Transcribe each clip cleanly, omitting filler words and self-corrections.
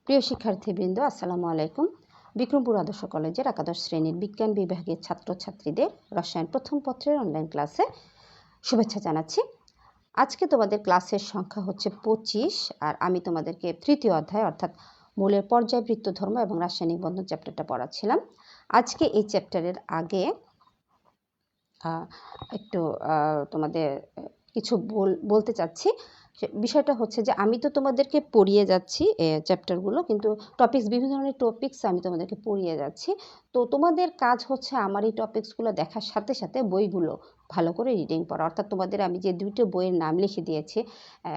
প্রিয় শিক্ষার্থীবৃন্দ, আসসালামু আলাইকুম। বিক্রমপুর আদর্শ কলেজের একাদশ শ্রেণীর বিজ্ঞান বিভাগের ছাত্রছাত্রীদের রসায়ন প্রথম পত্রের অনলাইন ক্লাসে শুভেচ্ছা জানাচ্ছি। আজকে তোমাদের ক্লাসের সংখ্যা হচ্ছে 25, আর আমি তোমাদেরকে তৃতীয় অধ্যায় অর্থাৎ মূলের পর্যায়বৃত্ত ধর্ম এবং রাসায়নিক বন্ধন চ্যাপ্টারটা পড়াচ্ছিলাম। আজকে এই চ্যাপ্টারের আগে একটু তোমাদের কিছু বলতে চাচ্ছি। বিষয়টা হচ্ছে যে আমি তো তোমাদেরকে পড়িয়ে যাচ্ছি চ্যাপ্টারগুলো, কিন্তু বিভিন্ন ধরনের টপিকস আমি তোমাদেরকে পড়িয়ে যাচ্ছি। তো তোমাদের কাজ হচ্ছে আমার এই টপিকসগুলো দেখার সাথে সাথে বইগুলো ভালো করে রিডিং পড়া। অর্থাৎ তোমাদের আমি যে দুটো বইয়ের নাম লিখে দিয়েছি,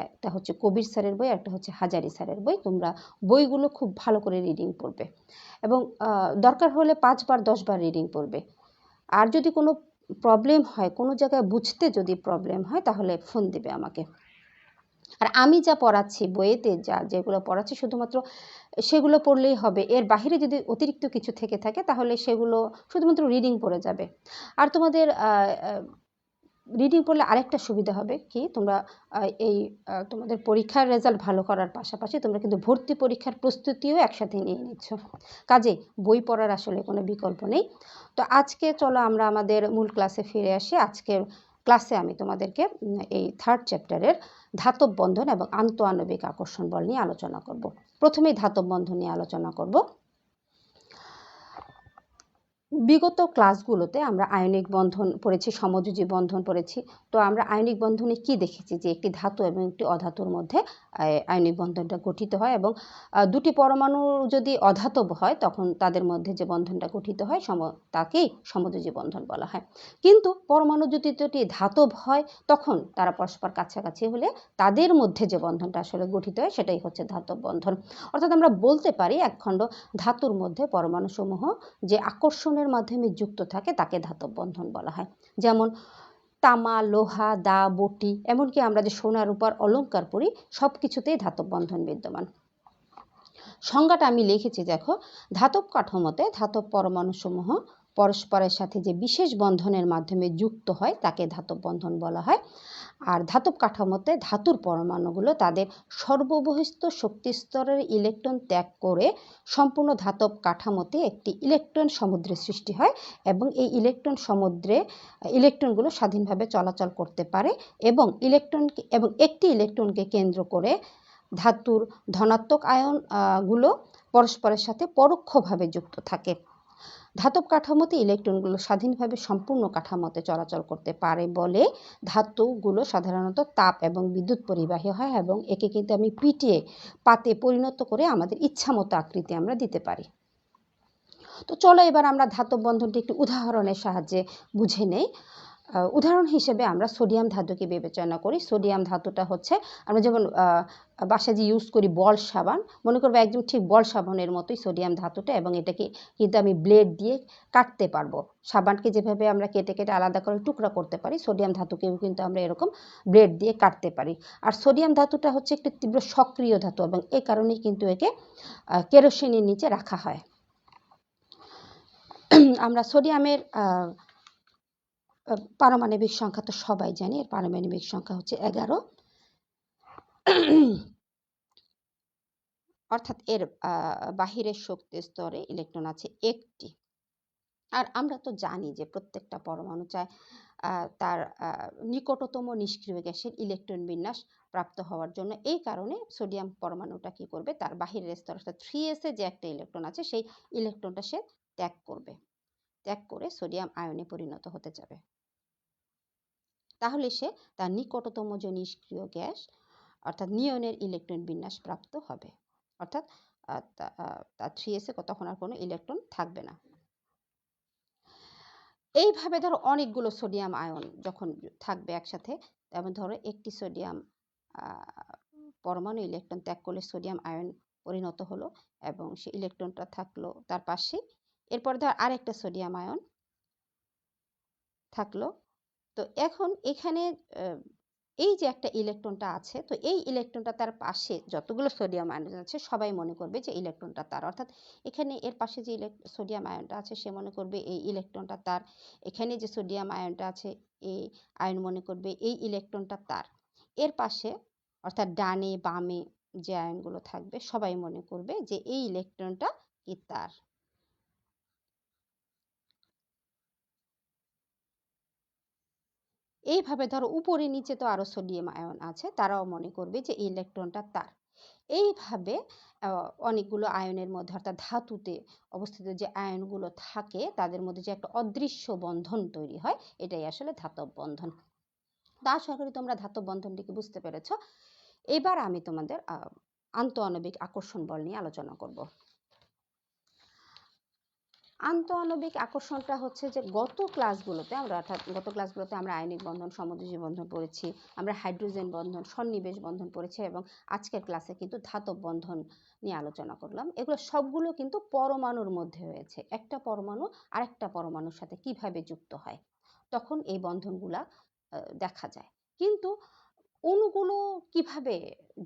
একটা হচ্ছে কবির স্যারের বই, একটা হচ্ছে হাজারি স্যারের বই। তোমরা বইগুলো খুব ভালো করে রিডিং পড়বে এবং দরকার হলে 5 বার 10 বার রিডিং পড়বে। আর যদি কোনো প্রবলেম হয়, কোনো জায়গায় বুঝতে যদি প্রবলেম হয়, তাহলে ফোন দিবে আমাকে। আর আমি যা পড়াচ্ছি বইয়েতে, যেগুলো পড়াচ্ছি শুধুমাত্র সেগুলো পড়লেই হবে। এর বাইরে যদি অতিরিক্ত কিছু থেকে থাকে তাহলে সেগুলো শুধুমাত্র রিডিং পড়ে যাবে। আর তোমাদের রিডিং পড়লে আরেকটা সুবিধা হবে কি, তোমরা তোমাদের পরীক্ষার রেজাল্ট ভালো করার পাশাপাশি তোমরা কিন্তু ভর্তি পরীক্ষার প্রস্তুতিও একসাথে নিয়ে নিচ্ছ। কাজে বই পড়ার আসলে কোনো বিকল্প নেই। তো আজকে চলো আমরা আমাদের মূল ক্লাসে ফিরে আসি। আজকের ক্লাসে আমি তোমাদেরকে এই 3rd চ্যাপ্টারের ধাতব বন্ধন এবং আন্তঃআণবিক আকর্ষণ বল নিয়ে আলোচনা করব। প্রথমেই ধাতব বন্ধন নিয়ে আলোচনা করব। বিগত ক্লাসগুলোতে আমরা আয়নিক বন্ধন পড়েছি, সমযোজী বন্ধন পড়েছি। তো আমরা আয়নিক বন্ধনে কি দেখেছি, যে একটি ধাতু এবং একটি অধাতুর মধ্যে আয়নিক বন্ধনটা গঠিত হয়, এবং দুটি পরমাণু যদি অধাতব হয় তখন তাদের মধ্যে যে বন্ধনটা গঠিত হয় তাকেই সমযোজী বন্ধন বলা হয়। কিন্তু পরমাণু যদি দুটি ধাতব হয় তখন তারা পরস্পর কাছাকাছি হলে তাদের মধ্যে যে বন্ধনটা আসলে গঠিত হয় সেটাই হচ্ছে ধাতব বন্ধন। অর্থাৎ আমরা বলতে পারি একখণ্ড ধাতুর মধ্যে পরমাণুসমূহ যে আকর্ষণের মাধ্যমে যুক্ত থাকে তাকে ধাতব বন্ধন বলা হয়। যেমন তামা, লোহা, দা, বটি, এমনকি আমরা যে সোনা রূপার অলংকার পরি, সব কিছুতেই ধাতব বন্ধন বিদ্যমান। সংজ্ঞাটা আমি লিখেছি, দেখো। ধাতব কাঠামোতে ধাতব পরমাণুসমূহ পরস্পরের সাথে যে বিশেষ বন্ধনের মাধ্যমে যুক্ত হয় তাকে ধাতব বন্ধন বলা হয়। আর ধাতব কাঠামোতে ধাতুর পরমাণুগুলো তাদের সর্ববহিস্থ শক্তি স্তরের ইলেকট্রন ত্যাগ করে সম্পূর্ণ ধাতব কাঠামোতে একটি ইলেকট্রন সমুদ্রের সৃষ্টি হয়, এবং এই ইলেকট্রনগুলো স্বাধীনভাবে চলাচল করতে পারে, এবং একটি ইলেকট্রনকে কেন্দ্র করে ধাতুর ধনাত্মক আয়নগুলো পরস্পরের সাথে পরোক্ষভাবে যুক্ত থাকে। ধাতব কাঠামোতে ইলেকট্রনগুলো স্বাধীনভাবে সম্পূর্ণ কাঠামোতে চলাচল করতে পারে বলে ধাতুগুলো সাধারণত তাপ এবং বিদ্যুৎ পরিবাহী হয়, এবং একে কিন্তু আমি পাতে পরিণত করে আমাদের ইচ্ছামতো আকৃতি আমরা দিতে পারি। তো চলো এবার আমরা ধাতব বন্ধনটি একটু উদাহরণের সাহায্যে বুঝে নেই। উদাহরণ হিসেবে আমরা সোডিয়াম ধাতুকে বিবেচনা করি। সোডিয়াম ধাতুটা হচ্ছে আমরা যেমন বাসায় যে ইউজ করি বল সাবান, মনে করবো একদম ঠিক বল সাবানের মতোই সোডিয়াম ধাতুটা, এবং এটাকে কিন্তু আমি ব্লেড দিয়ে কাটতে পারবো। সাবানকে যেভাবে আমরা কেটে কেটে আলাদা করে টুকরা করতে পারি, সোডিয়াম ধাতুকেও কিন্তু আমরা এরকম ব্লেড দিয়ে কাটতে পারি। আর সোডিয়াম ধাতুটা হচ্ছে একটি তীব্র সক্রিয় ধাতু, এবং এই কারণেই কিন্তু একে কেরোসিনের নিচে রাখা হয়। আমরা সোডিয়ামের পারমাণবিক সংখ্যা তো সবাই জানি, এর পারমাণবিক সংখ্যা হচ্ছে 11। অর্থাৎ এর বাহিরের শক্তি স্তরে ইলেকট্রন আছে একটি। আর আমরা তো জানি যে প্রত্যেকটা পরমাণু চায় তার নিকটতম নিষ্ক্রিয় গ্যাসের ইলেকট্রন বিন্যাস প্রাপ্ত হওয়ার জন্য। এই কারণে সোডিয়াম পরমাণুটা কি করবে, তার বাহিরের স্তর অর্থাৎ 3s যে একটা ইলেকট্রন আছে সেই ইলেকট্রনটা সে ত্যাগ করে সোডিয়াম আয়নে পরিণত হতে যাবে। তাহলে সে তার নিকটতম যে নিষ্ক্রিয় গ্যাস অর্থাৎ নিয়নের ইলেকট্রন বিন্যাস প্রাপ্ত হবে, অর্থাৎ তার 3s তখন আর কোনো ইলেকট্রন থাকবে না। এইভাবে ধরো অনেকগুলো সোডিয়াম আয়ন যখন থাকবে একসাথে, যেমন ধরো একটি সোডিয়াম পরমাণু ইলেকট্রন ত্যাগ করলে সোডিয়াম আয়ন পরিণত হলো, এবং সেই ইলেকট্রনটা থাকলো তার পাশে। এরপর ধর আরেকটা সোডিয়াম আয়ন থাকলো। তো এখন এখানে এই যে একটা ইলেকট্রনটা আছে, তো এই ইলেকট্রনটা তার পাশে যতগুলো সোডিয়াম আয়ন আছে সবাই মনে করবে যে ইলেকট্রনটা তার, অর্থাৎ এখানে এর পাশে যে সোডিয়াম আয়নটা আছে সে মনে করবে এই ইলেকট্রনটা তার, এখানে যে সোডিয়াম আয়নটা আছে এই আয়ন মনে করবে এই ইলেকট্রনটা তার। এর পাশে অর্থাৎ ডানে বামে যে আয়নগুলো থাকবে সবাই মনে করবে যে এই ইলেকট্রনটা কি তার। এইভাবে ধরো উপরে নিচে তো আরো সোডিয়াম আয়ন আছে, তারাও মনে করবে যে এই ইলেকট্রনটা তার। এইভাবে অনেকগুলো আয়নের মধ্যে অর্থাৎ ধাতুতে অবস্থিত যে আয়নগুলো থাকে তাদের মধ্যে যে একটা অদৃশ্য বন্ধন তৈরি হয়, এটাই আসলে ধাতব বন্ধন। তা আশা করি তোমরা ধাতব বন্ধনটিকে বুঝতে পেরেছ। এবার আমি তোমাদের আন্তঃআণবিক আকর্ষণ বল নিয়ে আলোচনা করব। আন্তঃআণবিক আকর্ষণটা হচ্ছে যে গত ক্লাসগুলোতে আমরা আয়নিক বন্ধন, সমযোজী বন্ধন পড়েছি, আমরা হাইড্রোজেন বন্ধন, সন্নিবেশ বন্ধন পড়েছি এবং আজকের ক্লাসে কিন্তু ধাতব বন্ধন নিয়ে আলোচনা করলাম। এগুলো সবগুলো কিন্তু পরমাণুর মধ্যে হয়েছে। একটা পরমাণু আরেকটা পরমাণুর সাথে কিভাবে যুক্ত হয় তখন এই বন্ধনগুলা দেখা যায়। কিন্তু অণুগুলো কিভাবে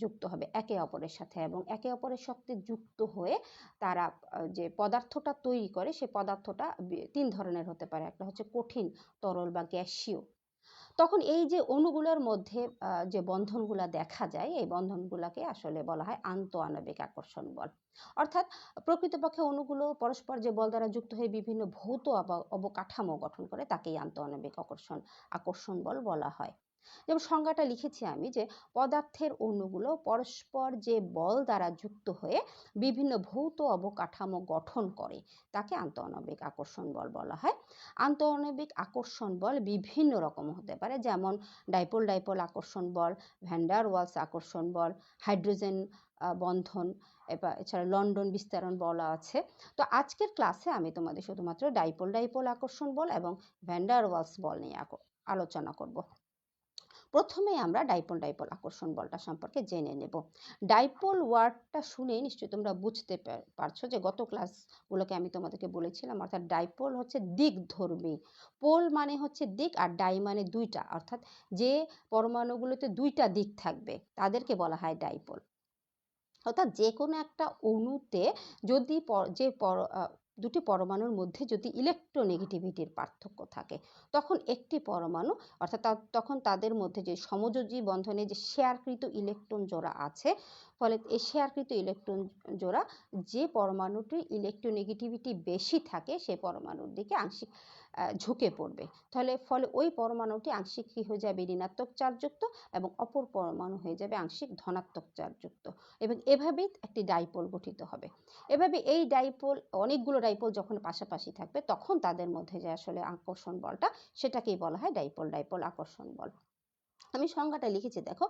যুক্ত হবে একে অপরের সাথে এবং একে অপরের সাথে যুক্ত হয়ে তারা যে পদার্থটা তৈরি করে সেই পদার্থটা তিন ধরনের হতে পারে। একটা হচ্ছে কঠিন, তরল বা গ্যাসীয়। তখন এই যে অণুগুলোর মধ্যে যে বন্ধনগুলা দেখা যায় এই বন্ধনগুলাকে আসলে বলা হয় আন্তঃআণবিক আকর্ষণ বল। অর্থাৎ প্রকৃতপক্ষে অণুগুলো পরস্পর যে বল দ্বারা যুক্ত হয়ে বিভিন্ন ভৌত অবকাঠামো গঠন করে তাকেই আন্তঃআণবিক আকর্ষণ বল বলা হয়। যেমন সংজ্ঞাটা লিখেছি আমি যে পদার্থের অণুগুলো পরস্পর যে বল দ্বারা যুক্ত হয়ে বিভিন্ন ভৌত অবকাঠামো গঠন করে তাকে আন্তঃআণবিক আকর্ষণ বল বলা হয়। আন্তঃআণবিক আকর্ষণ বল বিভিন্ন রকম হতে পারে, যেমন ডাইপোল ডাইপোল আকর্ষণ বল, ভ্যান ডার ওয়ালস আকর্ষণ বল, হাইড্রোজেন বন্ধন, এছাড়া লন্ডন বিস্তারণ বল আছে। তো আজকের ক্লাসে আমি তোমাদের শুধুমাত্র ডাইপোল ডাইপোল আকর্ষণ বল এবং ভ্যান ডার ওয়ালস বল নিয়ে আলোচনা করব। প্রথমে আমরা ডাইপোল ডাইপোল আকর্ষণ বলটা সম্পর্কে জেনে নেব। ডাইপোল ওয়ার্ডটা শুনে নিশ্চয়ই তোমরা বুঝতে পারছো যে গত ক্লাসগুলোকে আমি তোমাদেরকে বলেছিলাম, অর্থাৎ ডাইপোল হচ্ছে দিকধর্মী, পোল মানে হচ্ছে দিক আর ডাই মানে দুইটা, অর্থাৎ যে পরমাণুগুলোতে দুইটা দিক থাকবে তাদেরকে বলা হয় ডাইপোল। অর্থাৎ যে কোনো একটা অণুতে যদি দুটি পরমাণুর মধ্যে যদি ইলেকট্রোনেগেটিভিটির পার্থক্য থাকে তখন একটি পরমাণু অর্থাৎ তখন তাদের মধ্যে যে সমযোজী বন্ধনে যে শেয়ারকৃত ইলেকট্রন জোড়া আছে, ফলে এই শেয়ারকৃত ইলেকট্রন জোড়া যে পরমাণুটির ইলেকট্রোনেগেটিভিটি বেশি থাকে সেই পরমাণুর দিকে আংশিক ঝুঁকে পড়বে। ফলে ওই পরমাণুটি আংশিক কি হয়ে যাবে, ঋণাত্মক চার্জযুক্ত, এবং অপর পরমাণু হয়ে যাবে আংশিক ধনাত্মক চার্জযুক্ত, এবং এভাবেই একটি ডাইপোল গঠিত হবে। এভাবে এই ডাইপোল, অনেকগুলো ডাইপোল যখন পাশাপাশি থাকবে তখন তাদের মধ্যে যে আসলে আকর্ষণ বলটা সেটাকেই বলা হয় ডাইপোল ডাইপোল আকর্ষণ বল। আমি সংজ্ঞাটা লিখেছি দেখো,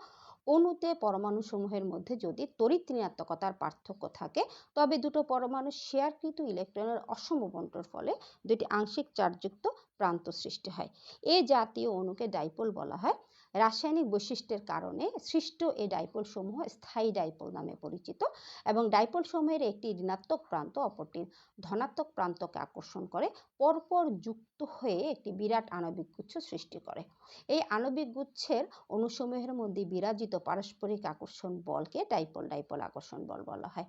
অণুতে পরমাণু সমূহের মধ্যে যদি তড়িৎ ঋণাত্মকতার পার্থক্য থাকে তবে দুটো পরমাণু শেয়ারকৃত ইলেকট্রনের অসম বন্টনের ফলে দুটি আংশিক চার্জযুক্ত প্রান্ত সৃষ্টি হয়। এই জাতীয় অণুকে ডাইপোল বলা হয়। রাসায়নিক বৈশিষ্ট্যের কারণে সৃষ্ট এই ডাইপোল সমূহ স্থায়ী ডাইপোল নামে পরিচিত, এবং ডাইপোল সমূহের একটি ঋণাত্মক প্রান্ত অপরটির ধনাত্মক প্রান্তকে আকর্ষণ করে পরপর যুক্ত হয়ে একটি বিরাট আণবিক গুচ্ছ সৃষ্টি করে। এই আণবিক গুচ্ছের অণুসমূহের মধ্যে বিরাজিত পারস্পরিক আকর্ষণ বলকে ডাইপোল ডাইপোল আকর্ষণ বল বলা হয়।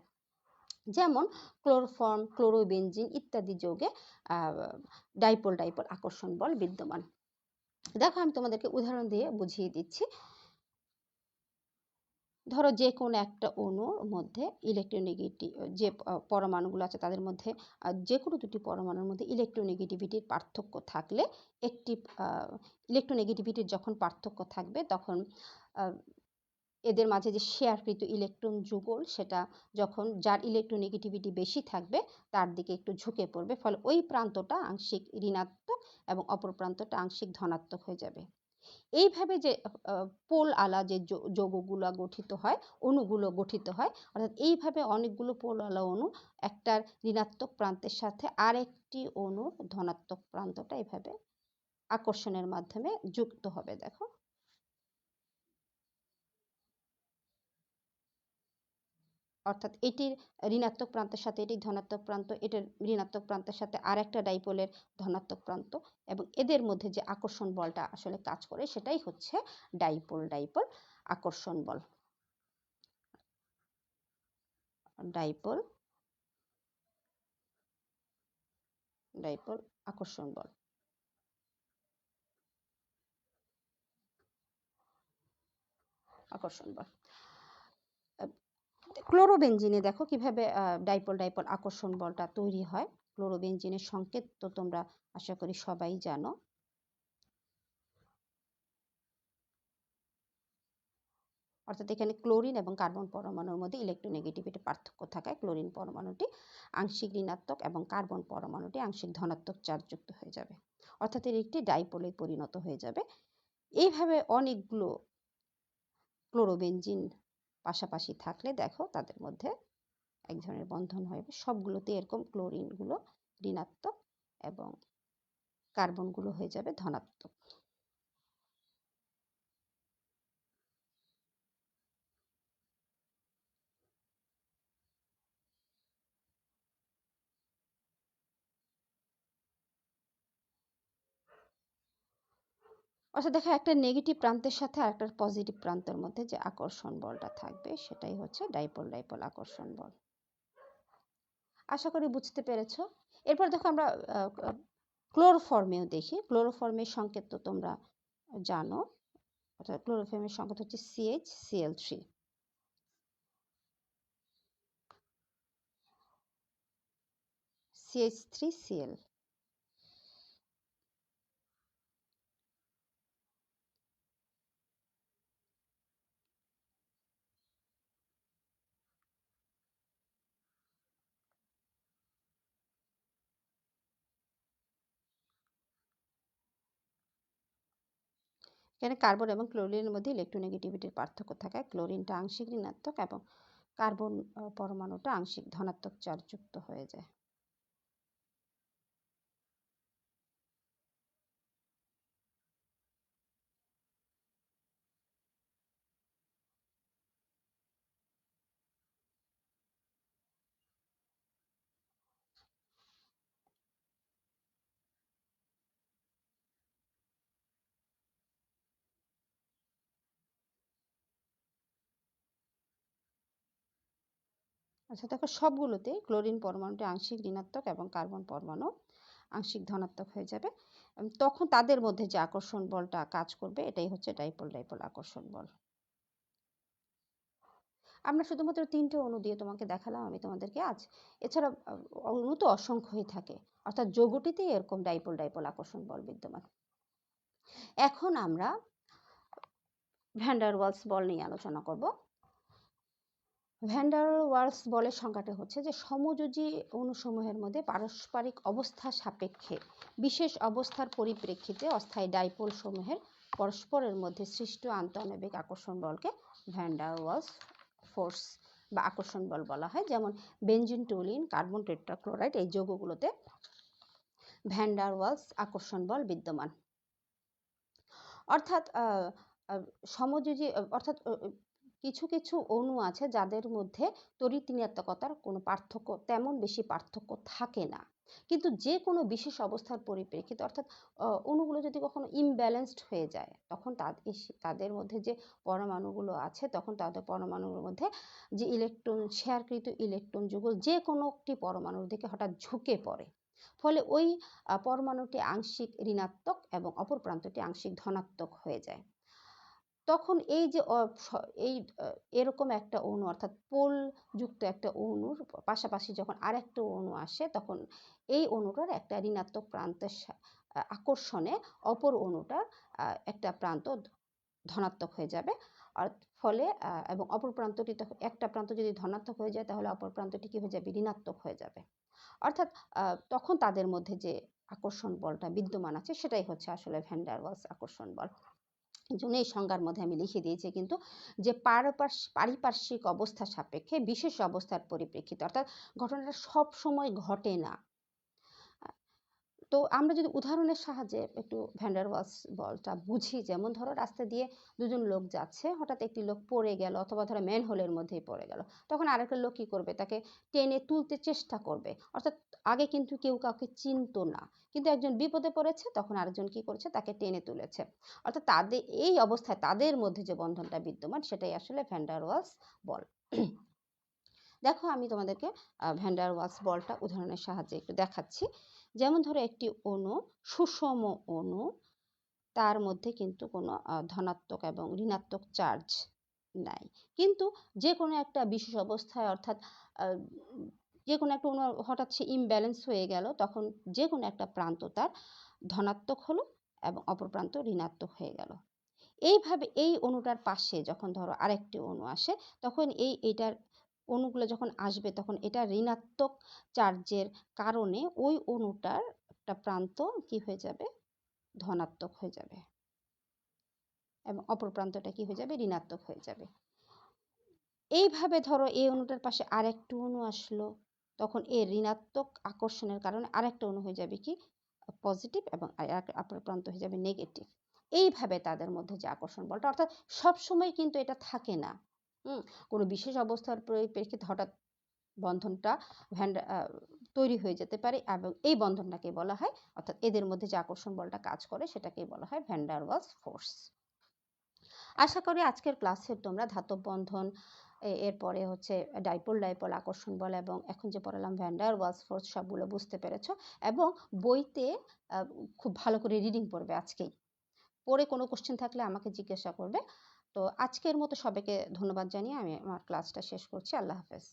যেমন ক্লোরোফর্ম, ক্লোরোবেনজিন ইত্যাদি যৌগে ডাইপোল ডাইপোল আকর্ষণ বল বিদ্যমান। দেখো আমি তোমাদেরকে উদাহরণ দিয়ে বুঝিয়ে দিচ্ছি। ধরো যে কোনো একটা অণুর মধ্যে ইলেকট্রোনেগেটিভ যে পরমাণুগুলো আছে তাদের মধ্যে যে কোনো দুটি পরমাণুর মধ্যে ইলেকট্রোনেগেটিভিটির পার্থক্য থাকলে একটি ইলেকট্রোনেগেটিভিটির যখন পার্থক্য থাকবে তখন এদের মাঝে যে শেয়ারকৃত ইলেকট্রন যুগল সেটা যখন যার ইলেকট্রোনেগেটিভিটি বেশি থাকবে তার দিকে একটু ঝুঁকে পড়বে, ফলে ওই প্রান্তটা আংশিক ঋণাত্মক এবং অপর প্রান্তটা আংশিক ধনাত্মক হয়ে যাবে। এইভাবে যে পোল আলা যে যৌগগুলো গঠিত হয়, অণুগুলো গঠিত হয়, অর্থাৎ এইভাবে অনেকগুলো পোল আলা অণু একটার ঋণাত্মক প্রান্তের সাথে আরেকটি অণুর ধনাত্মক প্রান্তটা এভাবে আকর্ষণের মাধ্যমে যুক্ত হবে। দেখো অর্থাৎ এটির ঋণাত্মক প্রান্তের সাথে এটির ধনাত্মক প্রান্ত, এটার ঋণাত্মক প্রান্তের সাথে আরেকটা ডাইপোলের ধনাত্মক প্রান্ত, এবং এদের মধ্যে যে আকর্ষণ বলটা আসলে কাজ করে সেটাই হচ্ছে ডাইপোল ডাইপোল আকর্ষণ বল। ডাইপোল ডাইপোল আকর্ষণ বল। আকর্ষণ বল ক্লোরোবেনজিনে দেখো কিভাবে ডাইপোল ডাইপোল আকর্ষণ বলটা তৈরি হয়। ক্লোরোবেনজিনের সংকেত তো তোমরা আশা করি সবাই জানো। অর্থাৎ এখানে ক্লোরিন এবং কার্বন পরমাণুর মধ্যে ইলেকট্রোনেগেটিভিটি পার্থক্য থাকায় ক্লোরিন পরমাণুটি আংশিক ঋণাত্মক এবং কার্বন পরমাণুটি আংশিক ধনাত্মক চার্জযুক্ত হয়ে যাবে, অর্থাৎ এর একটি ডাইপোলে পরিণত হয়ে যাবে। এইভাবে অনেকগুলো ক্লোরোবেনজিন পাশাপাশি থাকলে দেখো তাদের মধ্যে এক ধরনের বন্ধন হবে। সবগুলোতে এরকম ক্লোরিনগুলো ঋণাত্মক এবং কার্বনগুলো হয়ে যাবে ধনাত্মক। অর্থাৎ দেখো একটা নেগেটিভ প্রান্তের সাথে আরেকটা পজিটিভ প্রান্তের মধ্যে যে আকর্ষণ বলটা থাকবে সেটাই হচ্ছে ডাইপোল ডাইপোল আকর্ষণ বল। আশা করি বুঝতে পেরেছ। এরপর দেখো আমরা ক্লোরোফর্মেও দেখি। ক্লোরোফর্মের সংকেত তো তোমরা জানো, অর্থাৎ ক্লোরোফর্মের সংকেত হচ্ছে CH Cl3। CH3Cl। এখানে কার্বন এবং ক্লোরিনের মধ্যে ইলেকট্রোনেগেটিভিটির পার্থক্য থাকায় ক্লোরিনটা আংশিক ঋণাত্মক এবং কার্বন পরমাণুটা আংশিক ধনাত্মক চার্জযুক্ত হয়ে যায়। আচ্ছা দেখো সবগুলোতেই ক্লোরিন পরমাণুটি আংশিক ঋণাত্মক এবং কার্বন পরমাণু আংশিক ধনাত্মক হয়ে যাবে। তখন তাদের মধ্যে যে আকর্ষণ বলটা কাজ করবে এটাই হচ্ছে ডাইপোল ডাইপোল আকর্ষণ বল। আমরা শুধুমাত্র 3টে অণু দিয়ে তোমাকে দেখালাম আমি তোমাদেরকে আজ। এছাড়া অণু তো অসংখ্যই থাকে, অর্থাৎ যৌগটিতেই এরকম ডাইপোল ডাইপোল আকর্ষণ বল বিদ্যমান। এখন আমরা ভ্যান ডার ওয়ালস বল নিয়ে আলোচনা করব। ভ্যান ডার ওয়ালস বলের সংজ্ঞাটা হচ্ছে যে সমযোজী অণুসমূহের মধ্যে পারস্পরিক অবস্থা সাপেক্ষে বিশেষ অবস্থার পরিপ্রেক্ষিতে অস্থায়ী ডাইপোল সমূহের পরস্পরের মধ্যে সৃষ্ট আন্তঃআণবিক আকর্ষণ বলকে ভ্যান ডার ওয়ালস ফোর্স বা আকর্ষণ বল বলা হয়। যেমন বেনজিন, টুলুইন, কার্বন টেট্রাক্লোরাইড এই যৌগগুলোতে ভ্যান ডার ওয়ালস আকর্ষণ বল বিদ্যমান। অর্থাৎ সমযোজী অর্থাৎ কিছু কিছু অণু আছে যাদের মধ্যে তড়িৎ ঋণাত্মকতার কোনো পার্থক্য তেমন বেশি পার্থক্য থাকে না, কিন্তু যে কোনো বিশেষ অবস্থার পরিপ্রেক্ষিতে অর্থাৎ অণুগুলো যদি কখনো ইমব্যালেন্সড হয়ে যায় তখন তাদের মধ্যে যে পরমাণুগুলো আছে তখন তাদের পরমাণুর মধ্যে যে ইলেকট্রন শেয়ারকৃত ইলেকট্রন যুগল যে কোনো একটি পরমাণুর দিকে হঠাৎ ঝুঁকে পড়ে, ফলে ওই পরমাণুটি আংশিক ঋণাত্মক এবং অপর প্রান্তটি আংশিক ধনাত্মক হয়ে যায়। তখন এই যে এই এরকম একটা অণু অর্থাৎ পোল যুক্ত একটা অণুর পাশাপাশি যখন আরেকটা অণু আসে তখন এই অণুটার একটা ঋণাত্মক প্রান্তের আকর্ষণে অপর অণুটার একটা প্রান্ত ধনাত্মক হয়ে যাবে। আর ফলে এবং অপর প্রান্তটি তখন একটা প্রান্ত যদি ধনাত্মক হয়ে যায় তাহলে অপর প্রান্তটি কি হয়ে যাবে, ঋণাত্মক হয়ে যাবে। অর্থাৎ তখন তাদের মধ্যে যে আকর্ষণ বলটা বিদ্যমান আছে সেটাই হচ্ছে আসলে ভ্যান ডার ওয়ালস আকর্ষণ বল। এই জন্য এই সংজ্ঞার মধ্যে আমি লিখে দিয়েছি কিন্তু যে পারিপার্শ্বিক অবস্থা সাপেক্ষে বিশেষ অবস্থার পরিপ্রেক্ষিতে, অর্থাৎ ঘটনাটা সব সময় ঘটে না। তো আমরা যদি উদাহরণের সাহায্যে একটু ভ্যান ডার ওয়ালস বলটা বুঝি, যেমন ধরো রাস্তা দিয়ে দুজন লোক যাচ্ছে, হঠাৎ একটি লোক পড়ে গেল অথবা ধরো ম্যানহোলের মধ্যেই পড়ে গেল, তখন আরেকটা লোক কী করবে, তাকে টেনে তুলতে চেষ্টা করবে। অর্থাৎ আগে কিন্তু কেউ কাউকে চিনতো না, কিন্তু একজন বিপদে পড়েছে তখন আরেকজন কী করেছে, তাকে টেনে তুলেছে। অর্থাৎ তাদের এই অবস্থায় তাদের মধ্যে যে বন্ধনটা বিদ্যমান সেটাই আসলে ভ্যান ডার ওয়ালস বল। দেখো আমি তোমাদেরকে ভ্যান ডার ওয়ালস বলটা উদাহরণের সাহায্যে একটু দেখাচ্ছি। যেমন ধরো একটি অণু, সুষম অণু, তার মধ্যে কিন্তু কোনো ধনাত্মক এবং ঋণাত্মক চার্জ নাই। কিন্তু যে কোনো একটা বিশেষ অবস্থায় অর্থাৎ যে কোনো একটা অণু হঠাৎ সে ইমব্যালেন্স হয়ে গেল, তখন যে কোনো একটা প্রান্ত তার ধনাত্মক হলো এবং অপর প্রান্ত ঋণাত্মক হয়ে গেল। এইভাবে এই অণুটার পাশে যখন ধরো আরেকটি অণু আসে, তখন এইটার অণুগুলো যখন আসবে তখন এটা ঋণাত্মক চার্জের কারণে ওই অণুটার একটা প্রান্ত কি হয়ে যাবে, ধনাত্মক হয়ে যাবে এবং অপর প্রান্তটা কি হয়ে যাবে, ঋণাত্মক হয়ে যাবে। এইভাবে ধরো এই অণুটার পাশে আরেকটি অণু আসলো, তখন এই ঋণাত্মক আকর্ষণের কারণে আরেকটা অণু হয়ে যাবে কি পজিটিভ এবং অপর প্রান্ত হয়ে যাবে নেগেটিভ। এইভাবে তাদের মধ্যে যে আকর্ষণ বলটা, অর্থাৎ সবসময় কিন্তু এটা থাকে না। কোনো বিশেষ অবস্থার পরিপ্রেক্ষিতে হঠাৎ বন্ধনটা তৈরি হয়ে যেতে পারে এবং এই বন্ধনটাকে বলা হয়, অর্থাৎ এদের মধ্যে যে আকর্ষণ বলটা কাজ করে সেটাকেই বলা হয় ভ্যান ডার ওয়ালস ফোর্স। আশা করি আজকের ক্লাসে তোমরা ধাতব বন্ধন, এরপরে হচ্ছে ডাইপোল ডাইপোল আকর্ষণ বল এবং এখন যে পড়ালাম ভ্যান ডার ওয়ালস ফোর্স সবগুলো বুঝতে পেরেছো এবং বইতে খুব ভালো করে রিডিং পড়বে আজকেই। পড়ে কোনো কোশ্চেন থাকলে আমাকে জিজ্ঞাসা করবে। তো আজকের মতো সবাইকে ধন্যবাদ জানিয়ে আমি আমার ক্লাসটা শেষ করছি। আল্লাহ হাফেজ।